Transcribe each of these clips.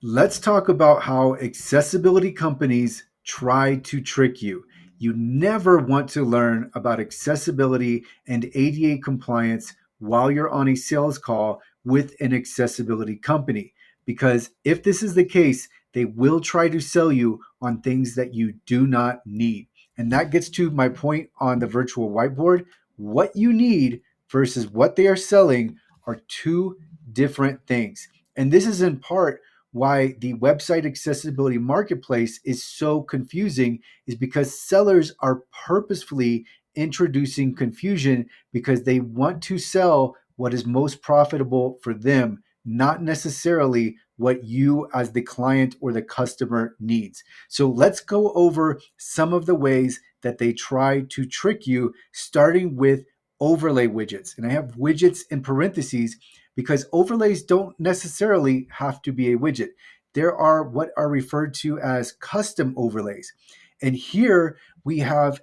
Let's talk about how accessibility companies try to trick you. You never want to learn about accessibility and ADA compliance while you're on a sales call with an accessibility company. Because if this is the case, they will try to sell you on things that you do not need. And that gets to my point on the virtual whiteboard. What you need versus what they are selling are two different things. And this is in part why the website accessibility marketplace is so confusing is because sellers are purposefully introducing confusion because they want to sell what is most profitable for them, not necessarily what you as the client or the customer needs. So let's go over some of the ways that they try to trick you, starting with overlay widgets. And I have widgets in parentheses because overlays don't necessarily have to be a widget. There are what are referred to as custom overlays. And here we have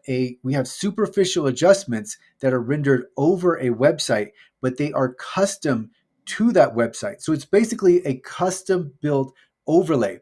superficial adjustments that are rendered over a website, but they are custom to that website. So it's basically a custom built overlay.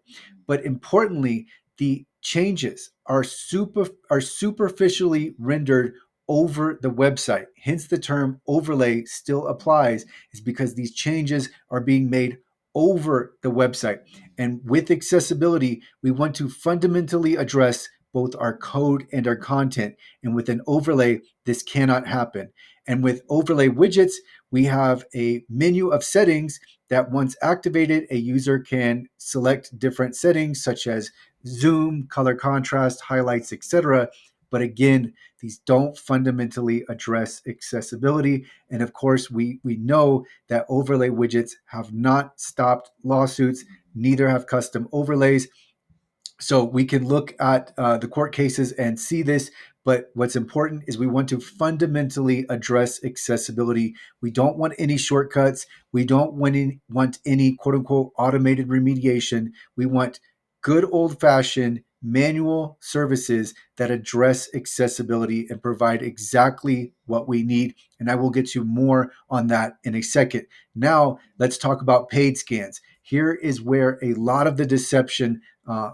But importantly, the changes are superficially rendered over the website. Hence the term overlay still applies, is because these changes are being made over the website. And with accessibility, we want to fundamentally address both our code and our content. And with an overlay, this cannot happen. And with overlay widgets, we have a menu of settings that once activated, a user can select different settings such as zoom, color contrast, highlights, etc. But again, these don't fundamentally address accessibility. And of course, we know that overlay widgets have not stopped lawsuits, neither have custom overlays. So we can look at the court cases and see this. But what's important is we want to fundamentally address accessibility. We don't want any shortcuts. We don't want any quote unquote automated remediation. We want good old fashioned manual services that address accessibility and provide exactly what we need. And I will get to more on that in a second. Now, let's talk about paid scans. Here is where a lot of the deception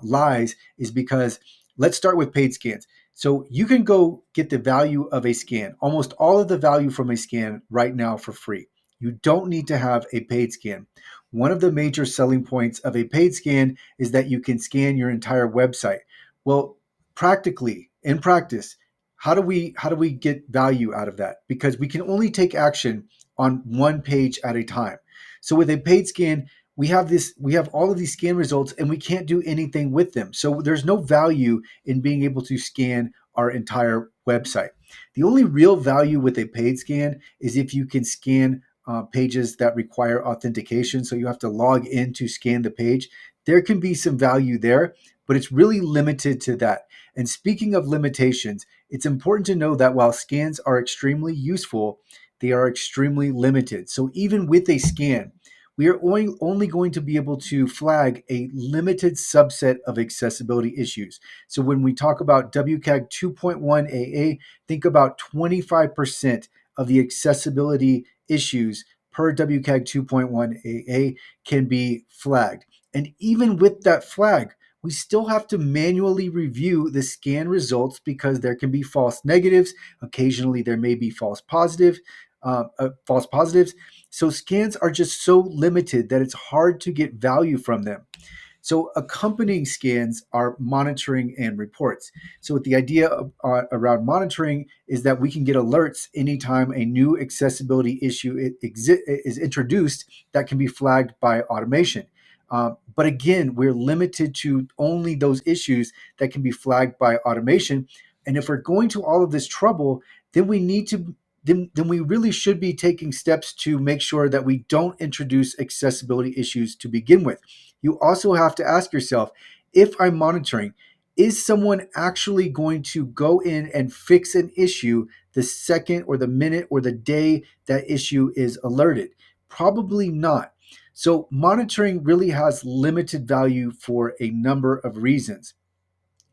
lies, is because let's start with paid scans. So you can go get the value of a scan, almost all of the value from a scan right now for free. You don't need to have a paid scan. One of the major selling points of a paid scan is that you can scan your entire website. Well, practically, in practice, how do we get value out of that? Because we can only take action on one page at a time. So with a paid scan, we have all of these scan results and we can't do anything with them. So there's no value in being able to scan our entire website. The only real value with a paid scan is if you can scan pages that require authentication. So you have to log in to scan the page. There can be some value there, but it's really limited to that. And speaking of limitations, it's important to know that while scans are extremely useful, they are extremely limited. So even with a scan, we are only going to be able to flag a limited subset of accessibility issues. So when we talk about WCAG 2.1 AA, think about 25% of the accessibility issues per WCAG 2.1 AA can be flagged. And even with that flag, we still have to manually review the scan results because there can be false negatives. Occasionally, there may be false positives. So scans are just so limited that it's hard to get value from them. So accompanying scans are monitoring and reports. So what the idea around monitoring is that we can get alerts anytime a new accessibility issue is introduced that can be flagged by automation. But again, we're limited to only those issues that can be flagged by automation. And if we're going to all of this trouble, then we need to then we really should be taking steps to make sure that we don't introduce accessibility issues to begin with. You also have to ask yourself, if I'm monitoring, is someone actually going to go in and fix an issue the second or the minute or the day that issue is alerted? Probably not. So monitoring really has limited value for a number of reasons.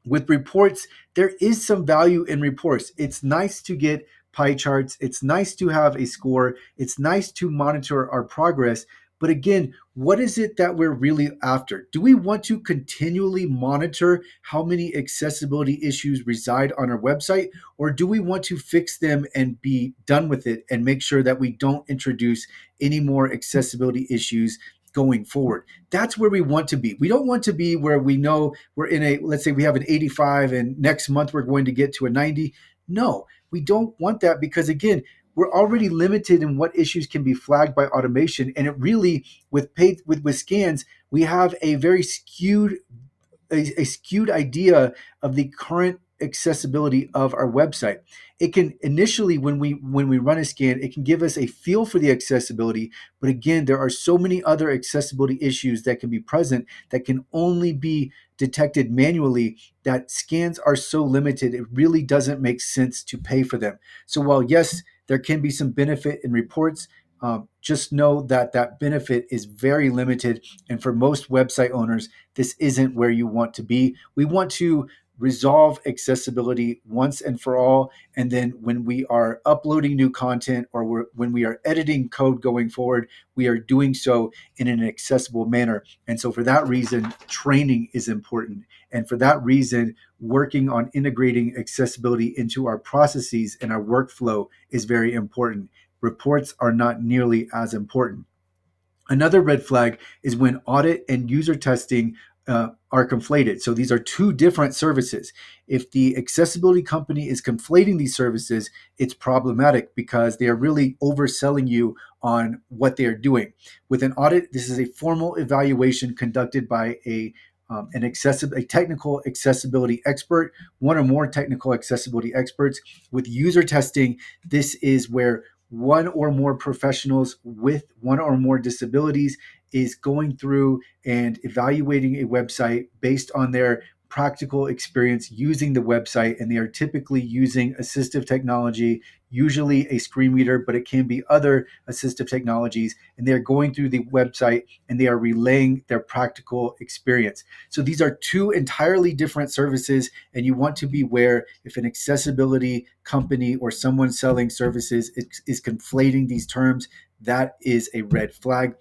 With reports, there is some value in reports. It's nice to get pie charts. It's nice to have a score. It's nice to monitor our progress. But again, what is it that we're really after? Do we want to continually monitor how many accessibility issues reside on our website, or do we want to fix them and be done with it and make sure that we don't introduce any more accessibility issues going forward? That's where we want to be. We don't want to be where we know we're in a, let's say we have an 85 and next month we're going to get to a 90. No, we don't want that, because again, we're already limited in what issues can be flagged by automation. And it really, with paid with scans, we have a very a skewed idea of the current accessibility of our website. It can initially, when we run a scan, it can give us a feel for the accessibility, but again, there are so many other accessibility issues that can be present that can only be detected manually, that scans are so limited, it really doesn't make sense to pay for them. So while yes, there can be some benefit in reports, just know that that benefit is very limited, and for most website owners, this isn't where you want to be. We want to resolve accessibility once and for all. And then when we are uploading new content, or when we are editing code going forward, we are doing so in an accessible manner. And so for that reason, training is important. And for that reason, working on integrating accessibility into our processes and our workflow is very important. Reports are not nearly as important. Another red flag is when audit and user testing are conflated. So these are two different services. If the accessibility company is conflating these services, it's problematic, because they are really overselling you on what they are doing. With an audit, this is a formal evaluation conducted by a technical accessibility expert, one or more technical accessibility experts. With user testing, this is where one or more professionals with one or more disabilities is going through and evaluating a website based on their practical experience using the website. And they are typically using assistive technology, usually a screen reader, but it can be other assistive technologies. And they're going through the website and they are relaying their practical experience. So these are two entirely different services, and you want to beware if an accessibility company or someone selling services is conflating these terms. That is a red flag.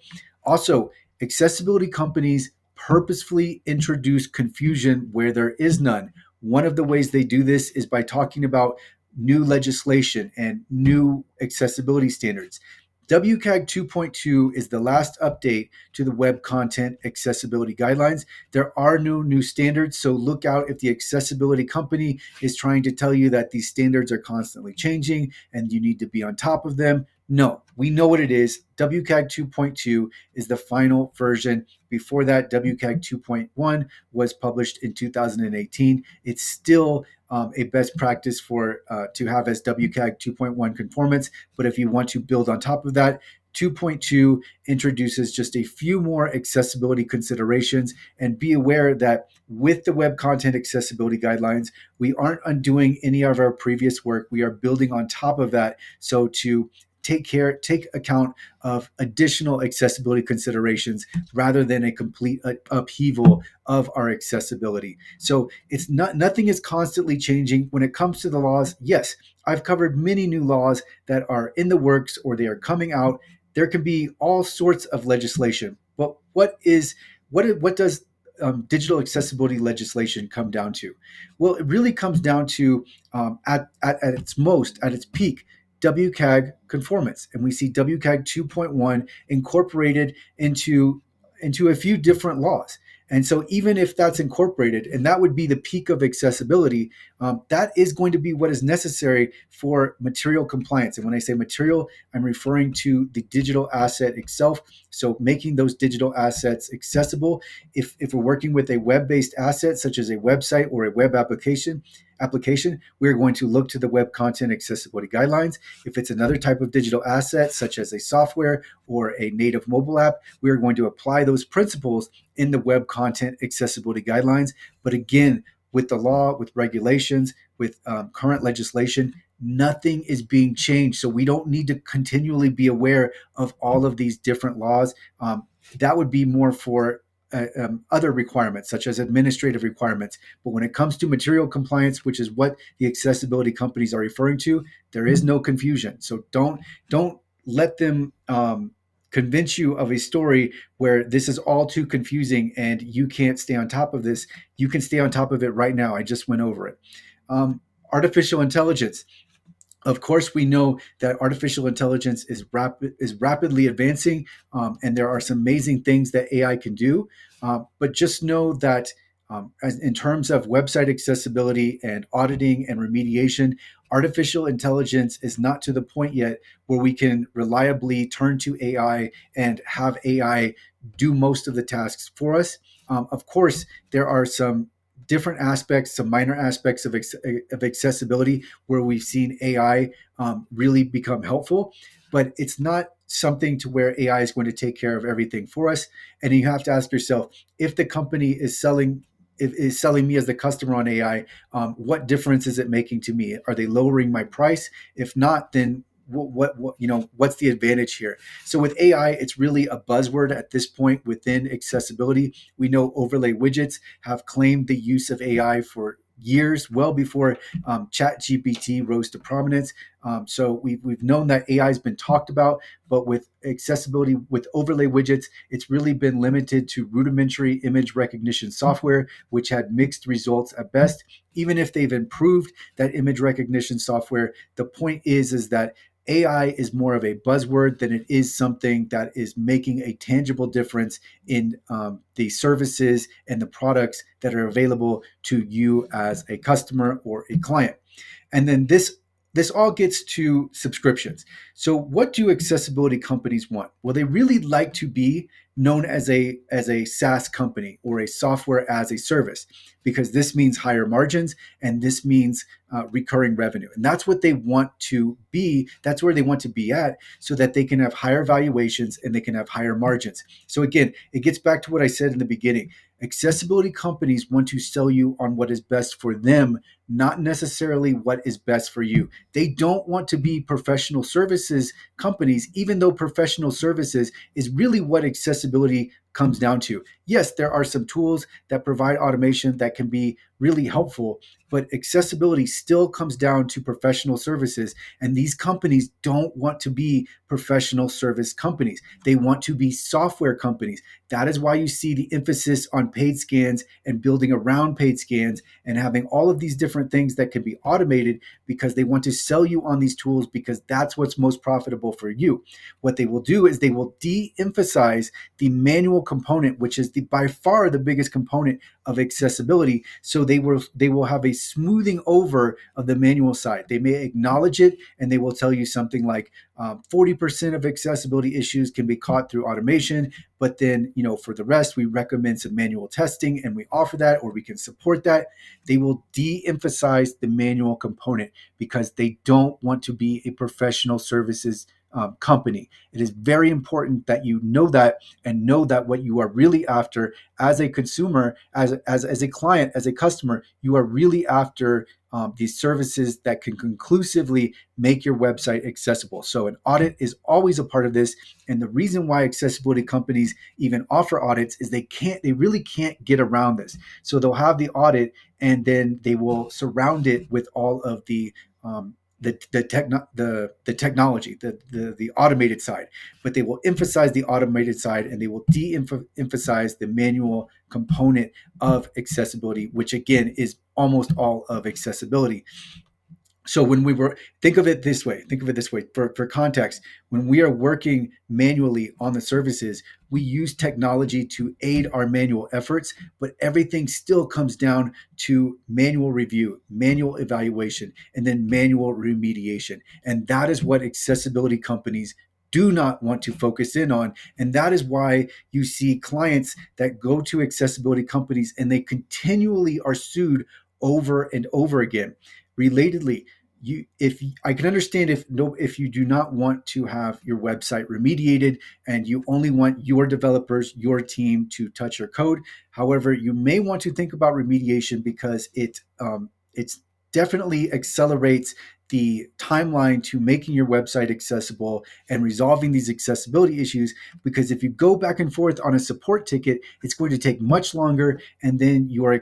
Also, accessibility companies purposefully introduce confusion where there is none. One of the ways they do this is by talking about new legislation and new accessibility standards. WCAG 2.2 is the last update to the Web Content Accessibility Guidelines. There are no new standards, so look out if the accessibility company is trying to tell you that these standards are constantly changing and you need to be on top of them. No, we know what it is. WCAG 2.2 is the final version. Before that, WCAG 2.1 was published in 2018. It's still a best practice for to have as WCAG 2.1 conformance. But if you want to build on top of that, 2.2 introduces just a few more accessibility considerations. And be aware that with the Web Content Accessibility Guidelines, we aren't undoing any of our previous work. We are building on top of that. So to take account of additional accessibility considerations rather than a complete upheaval of our accessibility. So it's nothing is constantly changing when it comes to the laws. Yes, I've covered many new laws that are in the works or they are coming out. There can be all sorts of legislation, but what does digital accessibility legislation come down to? Well, it really comes down to at its peak, WCAG conformance. And we see WCAG 2.1 incorporated into a few different laws. And so even if that's incorporated, and that would be the peak of accessibility, that is going to be what is necessary for material compliance. And when I say material, I'm referring to the digital asset itself. So making those digital assets accessible. If we're working with a web-based asset, such as a website or a web application, we're going to look to the Web Content Accessibility Guidelines. If it's another type of digital asset, such as a software or a native mobile app, we are going to apply those principles in the Web Content Accessibility Guidelines. But again, with the law, with regulations, with current legislation, nothing is being changed. So we don't need to continually be aware of all of these different laws. That would be more for other requirements, such as administrative requirements. But when it comes to material compliance, which is what the accessibility companies are referring to, there is no confusion. So don't let them convince you of a story where this is all too confusing and you can't stay on top of this, you can stay on top of it right now. I just went over it. Artificial intelligence. Of course, we know that artificial intelligence is rapidly advancing, and there are some amazing things that AI can do. But just know that in terms of website accessibility and auditing and remediation, artificial intelligence is not to the point yet where we can reliably turn to AI and have AI do most of the tasks for us. Of course, there are some different aspects, some minor aspects of accessibility where we've seen AI really become helpful, but it's not something to where AI is going to take care of everything for us. And you have to ask yourself, if the company is selling me as the customer on AI, what difference is it making to me? Are they lowering my price? If not, then what's the advantage here? So with AI, it's really a buzzword at this point within accessibility. We know overlay widgets have claimed the use of AI for years, well before chat gpt rose to prominence. So we've known that AI has been talked about, but with accessibility with overlay widgets, it's really been limited to rudimentary image recognition software, which had mixed results at best. Even if they've improved that image recognition software, the point is that AI is more of a buzzword than it is something that is making a tangible difference in the services and the products that are available to you as a customer or a client. And then this all gets to subscriptions. So what do accessibility companies want? Well, they really like to be known as a SaaS company or a software as a service, because this means higher margins and this means recurring revenue. And that's what they want to be. That's where they want to be at, so that they can have higher valuations and they can have higher margins. So again, it gets back to what I said in the beginning. Accessibility companies want to sell you on what is best for them, not necessarily what is best for you. They don't want to be professional services companies, even though professional services is really what accessibility comes down to. Yes, there are some tools that provide automation that can be really helpful, but accessibility still comes down to professional services. And these companies don't want to be professional service companies. They want to be software companies. That is why you see the emphasis on paid scans and building around paid scans and having all of these different things that can be automated, because they want to sell you on these tools because that's what's most profitable for you. What they will do is they will de-emphasize the manual component, which is by far the biggest component of accessibility. So they will have a smoothing over of the manual side. They may acknowledge it and they will tell you something like 40% of accessibility issues can be caught through automation, but then for the rest we recommend some manual testing and we offer that, or we can support that. They will de-emphasize the manual component because they don't want to be a professional services company. It is very important that you know that, and know that what you are really after as a consumer, as a client, as a customer, you are really after these services that can conclusively make your website accessible. So an audit is always a part of this. And the reason why accessibility companies even offer audits is they really can't get around this. So they'll have the audit and then they will surround it with all of the technology, the automated side, but they will emphasize the automated side and they will de-emphasize the manual component of accessibility, which again is almost all of accessibility. So when think of it this way for context. When we are working manually on the services, we use technology to aid our manual efforts, but everything still comes down to manual review, manual evaluation, and then manual remediation. And that is what accessibility companies do not want to focus in on. And that is why you see clients that go to accessibility companies and they continually are sued over and over again. Relatedly, if I can understand if you do not want to have your website remediated and you only want your developers, your team to touch your code. However, you may want to think about remediation because it's definitely accelerates the timeline to making your website accessible and resolving these accessibility issues. Because if you go back and forth on a support ticket, it's going to take much longer, and then your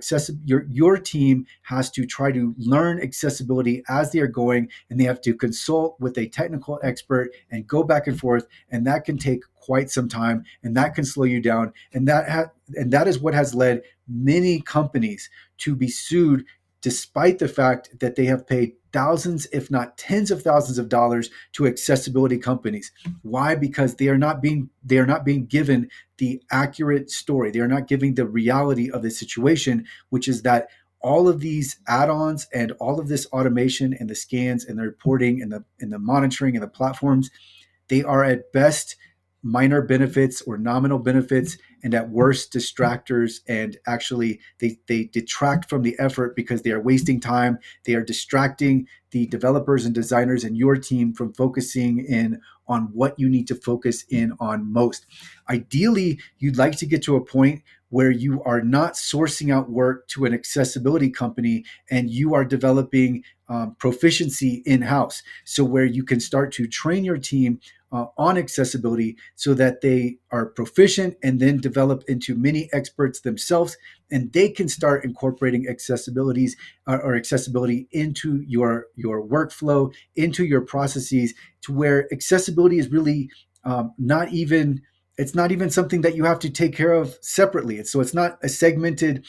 team has to try to learn accessibility as they are going, and they have to consult with a technical expert and go back and forth, and that can take quite some time, and that can slow you down, and that is what has led many companies to be sued, despite the fact that they have paid thousands, if not tens of thousands of dollars to accessibility companies. Why? Because they are not being given the accurate story. They are not giving the reality of the situation, which is that all of these add-ons and all of this automation and the scans and the reporting and the monitoring and the platforms, they are at best minor benefits or nominal benefits, and at worst distractors, and actually they detract from the effort because they are wasting time. They are distracting the developers and designers and your team from focusing in on what you need to focus in on most. Ideally, you'd like to get to a point where you are not sourcing out work to an accessibility company, and you are developing proficiency in-house, so where you can start to train your team on accessibility so that they are proficient and then develop into mini experts themselves, and they can start incorporating accessibility into your workflow, into your processes, to where accessibility is really not even it's not even something that you have to take care of separately. It's not a segmented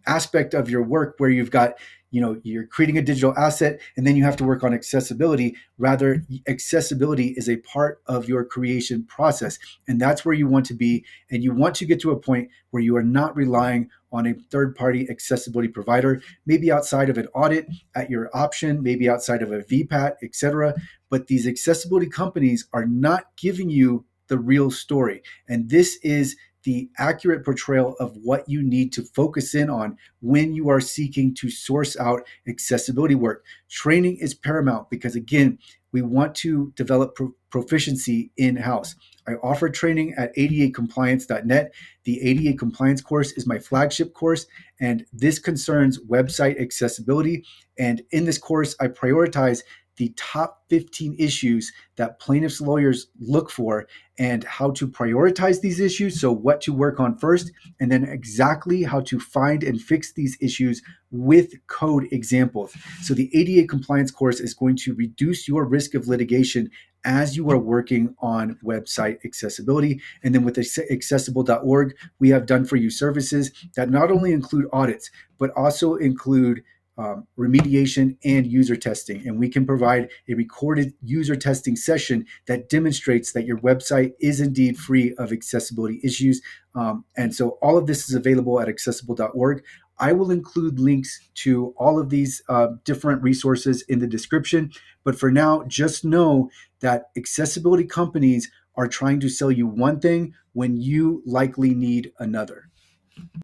aspect of your work where you've got, you're creating a digital asset and then you have to work on accessibility. Rather, accessibility is a part of your creation process, and that's where you want to be. And you want to get to a point where you are not relying on a third-party accessibility provider, maybe outside of an audit at your option, maybe outside of a VPAT, etc. But these accessibility companies are not giving you the real story. And this is the accurate portrayal of what you need to focus in on when you are seeking to source out accessibility work. Training is paramount because, again, we want to develop proficiency in-house. I offer training at adacompliance.net. The ADA Compliance course is my flagship course, and this concerns website accessibility. And in this course, I prioritize the top 15 issues that plaintiffs' lawyers look for and how to prioritize these issues. So what to work on first, and then exactly how to find and fix these issues with code examples. So the ADA compliance course is going to reduce your risk of litigation as you are working on website accessibility. And then with accessible.org, we have done for you services that not only include audits, but also include remediation and user testing. And we can provide a recorded user testing session that demonstrates that your website is indeed free of accessibility issues. And so all of this is available at accessible.org. I will include links to all of these different resources in the description. But for now, just know that accessibility companies are trying to sell you one thing when you likely need another.